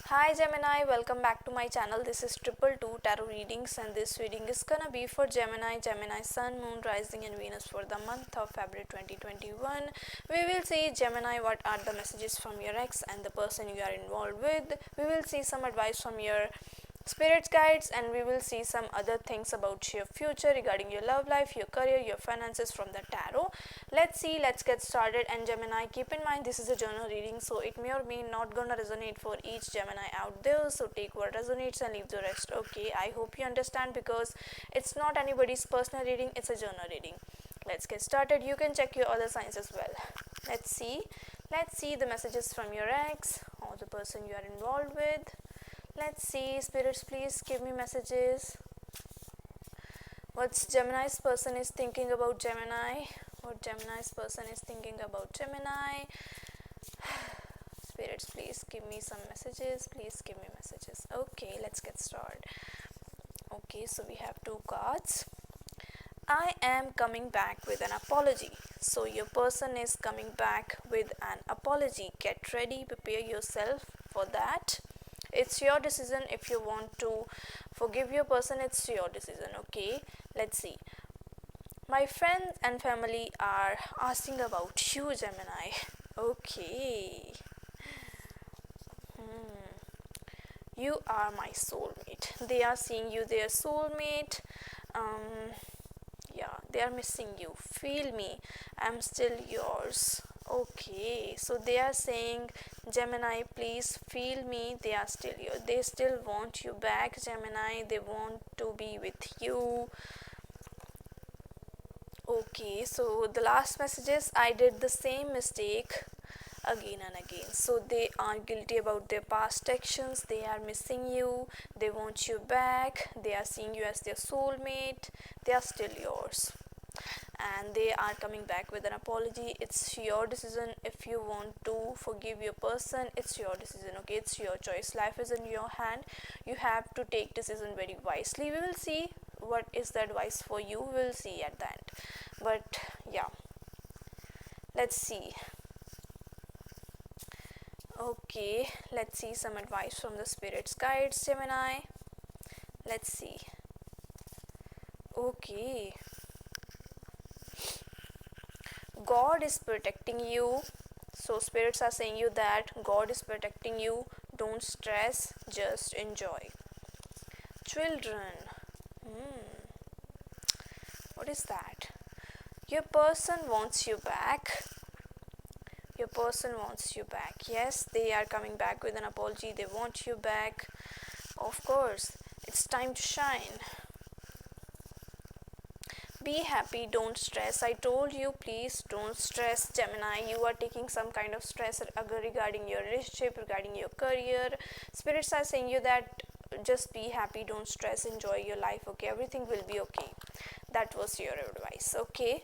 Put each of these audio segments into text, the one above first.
Hi Gemini, welcome back to my channel. This is Triple Two Tarot Readings, and this reading is gonna be for Gemini, Sun, Moon, Rising, and Venus for the month of February 2021. We will see Gemini what are the messages from your ex and the person you are involved with. We will see some advice from your spirit guides, and we will see some other things about your future regarding your love life, your career, your finances from the tarot. Let's get started. And Gemini, keep in mind this is a journal reading, so it may or may not gonna resonate for each Gemini out there, so take what resonates and leave the rest. Okay, I hope you understand, because it's not anybody's personal reading, it's a journal reading. Let's get started. You can check your other signs as well. Let's see the messages from your ex or the person you are involved with. Let's see, spirits, please give me messages. What Gemini's person is thinking about Gemini? What Gemini's person is thinking about Gemini? Spirits, please give me some messages. Please give me messages. Okay, let's get started. Okay, so we have two cards. I am coming back with an apology. So your person is coming back with an apology. Get ready, prepare yourself for that. It's your decision. If you want to forgive your person, it's your decision. Okay, let's see. My friends and family are asking about you, Gemini. Okay. You are my soulmate. They are seeing you their soulmate. Yeah, they are missing you. Feel me, I'm still yours. Okay, so they are saying, Gemini, please feel me, they are still you. They still want you back, Gemini. They want to be with you. Okay, so the last messages, I did the same mistake again and again. So they are guilty about their past actions. They are missing you. They want you back. They are seeing you as their soulmate. They are still yours, and they are coming back with an apology. It's your decision. If you want to forgive your person, it's your decision. Okay, it's your choice. Life is in your hand. You have to take decision very wisely. We will see what is the advice for you. We will see at the end. But yeah, let's see. Okay, let's see some advice from the spirits guides, Gemini. Let's see. Okay, God is protecting you. So spirits are saying you that God is protecting you. Don't stress, just enjoy. Children. What is that? Your person wants you back. Your person wants you back. Yes, they are coming back with an apology. They want you back. Of course, it's time to shine. Be happy, don't stress. I told you, please don't stress, Gemini. You are taking some kind of stress regarding your relationship, regarding your career. Spirits are saying you that just be happy, don't stress, enjoy your life. Okay, everything will be okay. That was your advice. Okay,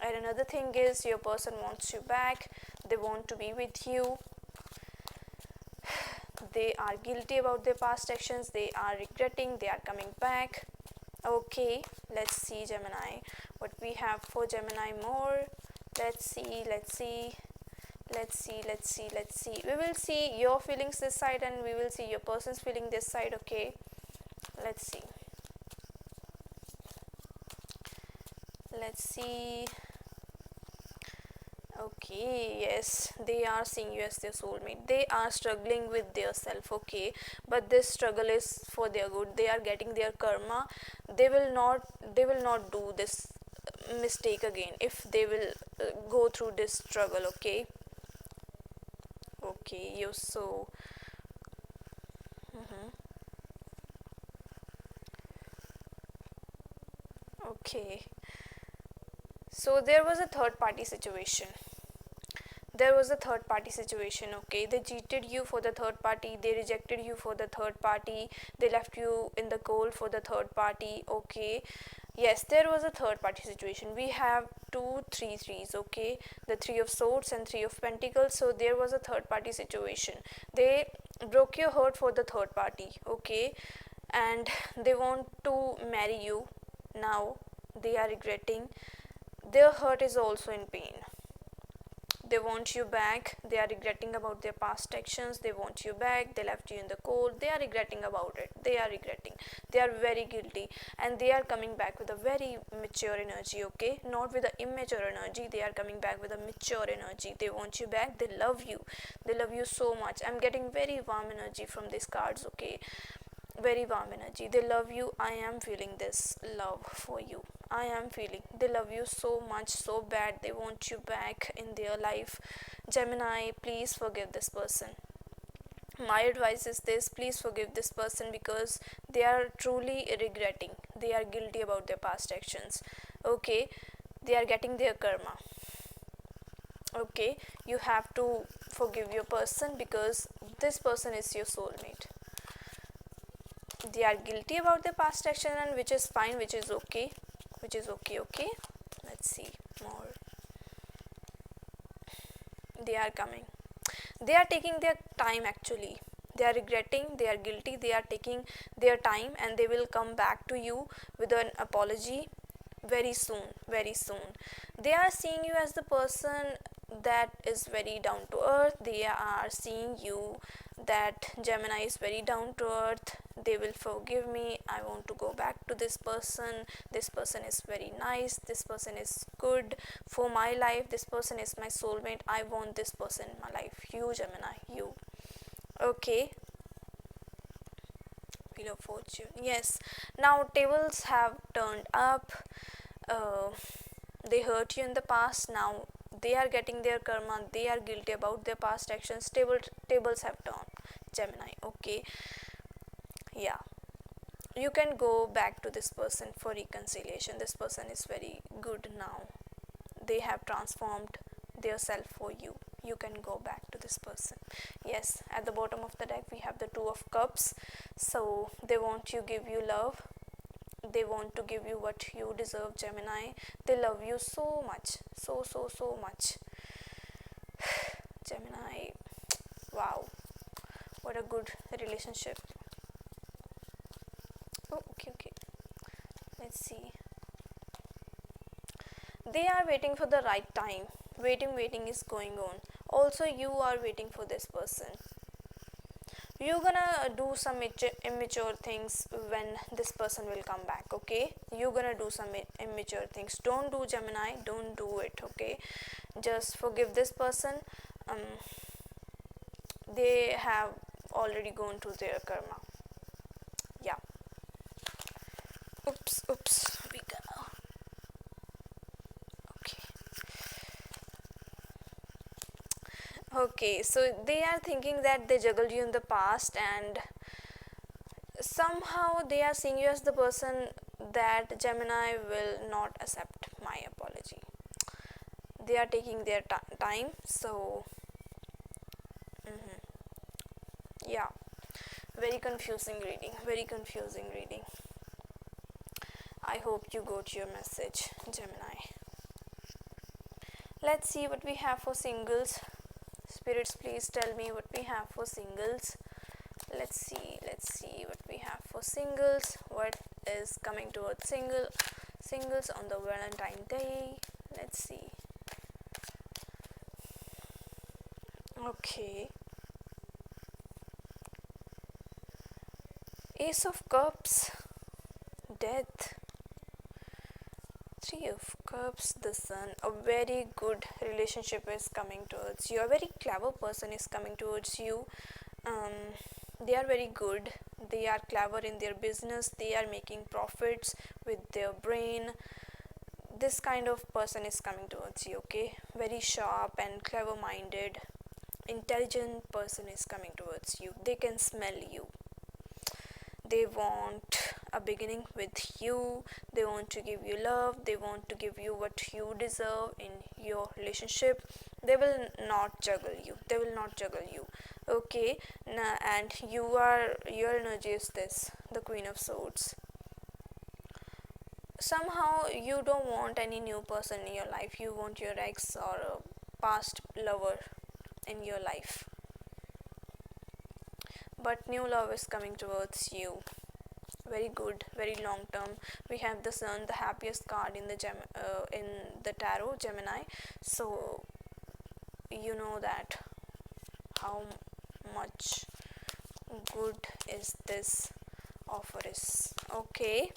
and another thing is, your person wants you back. They want to be with you. They are guilty about their past actions. They are regretting. They are coming back. Okay, let's see, Gemini, what we have for Gemini more. Let's see. We will see your feelings this side, and we will see your person's feeling this side. Okay, let's see. Okay, yes, they are seeing you as their soulmate. They are struggling with their self. Okay, but this struggle is for their good. They are getting their karma. They will not do this mistake again if they will go through this struggle. Okay. Okay, you so okay. So there was a third party situation. Okay, they cheated you for the third party. They rejected you for the third party. They left you in the cold for the third party. Okay, yes, there was a third party situation. We have two three threes. Okay, the three of swords and three of pentacles. So there was a third party situation. They broke your heart for the third party. Okay, and they want to marry you now. They are regretting. Their heart is also in pain. They want you back. They are regretting about their past actions. They want you back. They left you in the cold. They are regretting about it. They are regretting. They are very guilty, and they are coming back with a very mature energy, okay? Not with an immature energy. They are coming back with a mature energy. They want you back. They love you. They love you so much. I'm getting very warm energy from these cards, okay? Very warm energy. They love you. I am feeling this love for you. I am feeling. They love you so much, so bad. They want you back in their life. Gemini, please forgive this person. My advice is this: please forgive this person, because they are truly regretting. They are guilty about their past actions, okay? They are getting their karma, okay? You have to forgive your person, because this person is your soulmate. They are guilty about their past action, and which is fine, which is okay, okay? Let's see more. They are coming. They are taking their time, actually. They are regretting, they are guilty, they are taking their time, and they will come back to you with an apology very soon, very soon. They are seeing you as the person that is very down to earth. They are seeing you that Gemini is very down to earth. They will forgive me. I want to go back to this person. This person is very nice. This person is good for my life. This person is my soulmate. I want this person in my life. You, Gemini, you. Okay. Wheel of Fortune. Yes. Now tables have turned up. They hurt you in the past. Now they are getting their karma. They are guilty about their past actions. Tables have turned, Gemini. Okay. Yeah. You can go back to this person for reconciliation. This person is very good now. They have transformed their self for you. You can go back to this person. Yes, at the bottom of the deck we have the Two of Cups. So they want to give you love. They want to give you what you deserve, Gemini. They love you so much. So much. Gemini. Wow. What a good relationship. Oh, okay. Let's see. They are waiting for the right time. Waiting is going on. Also, you are waiting for this person. You're gonna do some immature things when this person will come back, okay? You're gonna do some immature things. Don't do, Gemini. Don't do it, okay? Just forgive this person. They have already gone through their karma. Yeah. Oops. We gonna. Okay, so they are thinking that they juggled you in the past, and somehow they are seeing you as the person that Gemini will not accept my apology. They are taking their time, so yeah, very confusing reading. I hope you got your message, Gemini. Let's see what we have for singles. Spirits, please tell me what we have for singles. Let's see what we have for singles. What is coming towards singles on the Valentine Day? Let's see. Okay. Ace of Cups, Death, Three of Cups, the Sun. A very good relationship is coming towards you. A very clever person is coming towards you. They are very good. They are clever in their business. They are making profits with their brain. This kind of person is coming towards you, okay? Very sharp and clever minded, intelligent person is coming towards you. They can smell you. They want a beginning with you. They want to give you love. They want to give you what you deserve in your relationship. They will not juggle you. Okay. And your energy is this, the Queen of Swords. Somehow you don't want any new person in your life. You want your ex or a past lover in your life. But new love is coming towards you. Very good, very long term. We have the Sun, the happiest card in the tarot, Gemini. So you know that how much good is this offer is. Okay,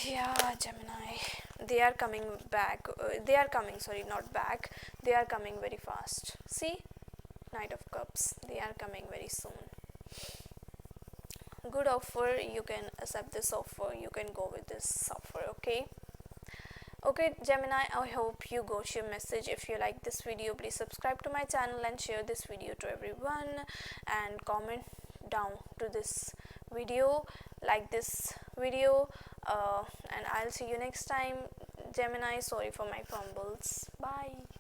yeah, Gemini, they are coming back. They are coming, sorry, not back, they are coming very fast. See, Knight of Cups, they are coming very soon. Good offer, you can accept this offer, you can go with this offer. Okay, Gemini, I hope you got your message. If you like this video, please subscribe to my channel and share this video to everyone, and comment down to this video, like this video, and I'll see you next time. Gemini, sorry for my fumbles. Bye.